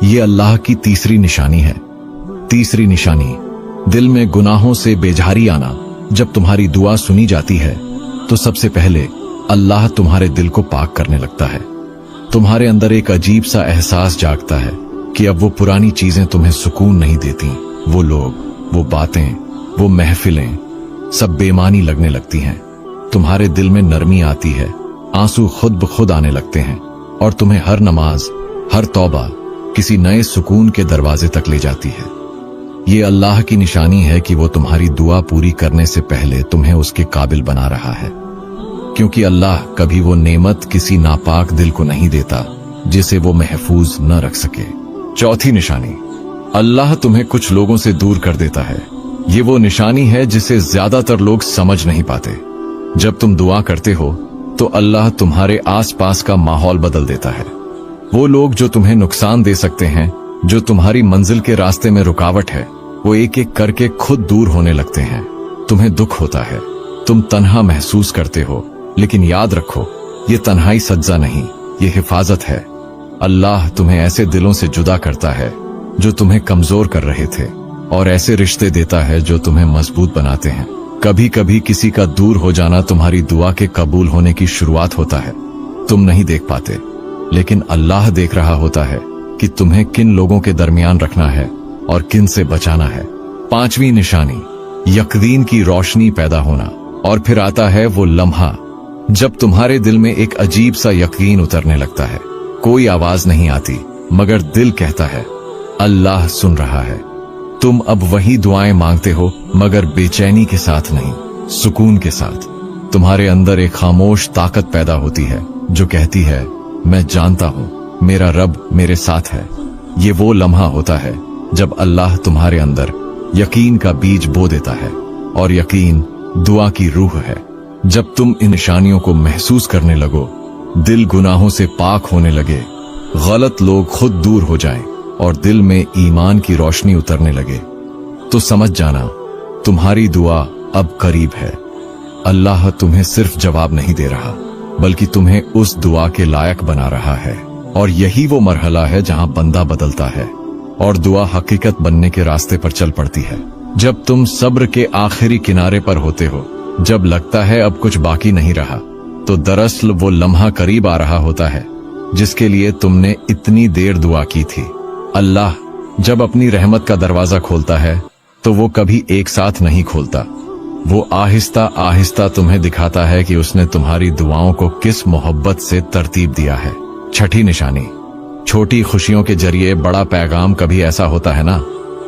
ये अल्लाह की तीसरी निशानी है। तीसरी निशानी, दिल में गुनाहों से बेजारी आना। जब तुम्हारी दुआ सुनी जाती है तो सबसे पहले अल्लाह तुम्हारे दिल को पाक करने लगता है। तुम्हारे अंदर एक अजीब सा एहसास जागता है कि अब वो पुरानी चीजें तुम्हें सुकून नहीं देती। वो लोग, वो बातें, वो महफिलें सब बेमानी लगने लगती हैं। तुम्हारे दिल में नरमी आती है, आंसू खुद ब खुद आने लगते हैं और तुम्हें हर नमाज, हर तौबा किसी नए सुकून के दरवाजे तक ले जाती है। ये अल्लाह की निशानी है कि वो तुम्हारी दुआ पूरी करने से पहले तुम्हें उसके काबिल बना रहा है, क्योंकि अल्लाह कभी वो नेमत किसी नापाक दिल को नहीं देता जिसे वो महफूज न रख सके। चौथी निशानी, अल्लाह तुम्हें कुछ लोगों से दूर कर देता है। ये वो निशानी है जिसे ज्यादातर लोग समझ नहीं पाते। जब तुम दुआ करते हो तो अल्लाह तुम्हारे आसपास का माहौल बदल देता है। वो लोग जो तुम्हें नुकसान दे सकते हैं, जो तुम्हारी मंजिल के रास्ते में रुकावट है, वो एक एक करके खुद दूर होने लगते हैं। तुम्हें दुख होता है, तुम तन्हा महसूस करते हो, लेकिन याद रखो, ये तन्हाई सज्जा नहीं, ये हिफाजत है। अल्लाह तुम्हें ऐसे दिलों से जुदा करता है जो तुम्हें कमजोर कर रहे थे, और ऐसे रिश्ते देता है जो तुम्हें मजबूत बनाते हैं। कभी कभी किसी का दूर हो जाना तुम्हारी दुआ के कबूल होने की शुरुआत होता है। तुम नहीं देख पाते, लेकिन अल्लाह देख रहा होता है कि तुम्हें किन लोगों के दरमियान रखना है और किन से बचाना है। पांचवी निशानी, यकीन की रोशनी पैदा होना। और फिर आता है वो लम्हा जब तुम्हारे दिल में एक अजीब सा यकीन उतरने लगता है। कोई आवाज नहीं आती, मगर दिल कहता है अल्लाह सुन रहा है। तुम अब वही दुआएं मांगते हो, मगर बेचैनी के साथ नहीं, सुकून के साथ। तुम्हारे अंदर एक खामोश ताकत पैदा होती है जो कहती है मैं जानता हूं मेरा रब मेरे साथ है। ये वो लम्हा होता है जब अल्लाह तुम्हारे अंदर यकीन का बीज बो देता है, और यकीन दुआ की रूह है। जब तुम इन निशानियों को महसूस करने लगो, दिल गुनाहों से पाक होने लगे, गलत लोग खुद दूर हो जाएं और दिल में ईमान की रोशनी उतरने लगे, तो समझ जाना तुम्हारी दुआ अब करीब है। अल्लाह तुम्हें सिर्फ जवाब नहीं दे रहा, बल्कि तुम्हें उस दुआ के लायक बना रहा है। और यही वो मरहला है जहां बंदा बदलता है और दुआ हकीकत बनने के रास्ते पर चल पड़ती है। जब तुम सब्र के आखिरी किनारे पर होते हो, जब लगता है अब कुछ बाकी नहीं रहा, तो दरअसल वो लम्हा करीब आ रहा होता है जिसके लिए तुमने इतनी देर दुआ की थी। अल्लाह जब अपनी रहमत का दरवाजा खोलता है तो वो कभी एक साथ नहीं खोलता। वो आहिस्ता आहिस्ता तुम्हें दिखाता है कि उसने तुम्हारी दुआओं को किस मोहब्बत से तरतीब दिया है। छठी निशानी, छोटी खुशियों के जरिए बड़ा पैगाम। कभी ऐसा होता है ना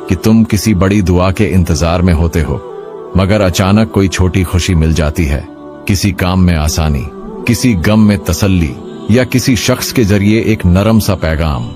कि तुम किसी बड़ी दुआ के इंतजार में होते हो, मगर अचानक कोई छोटी खुशी मिल जाती है। किसी काम में आसानी, किसी गम में तसल्ली, या किसी शख्स के जरिए एक नरम सा पैगाम।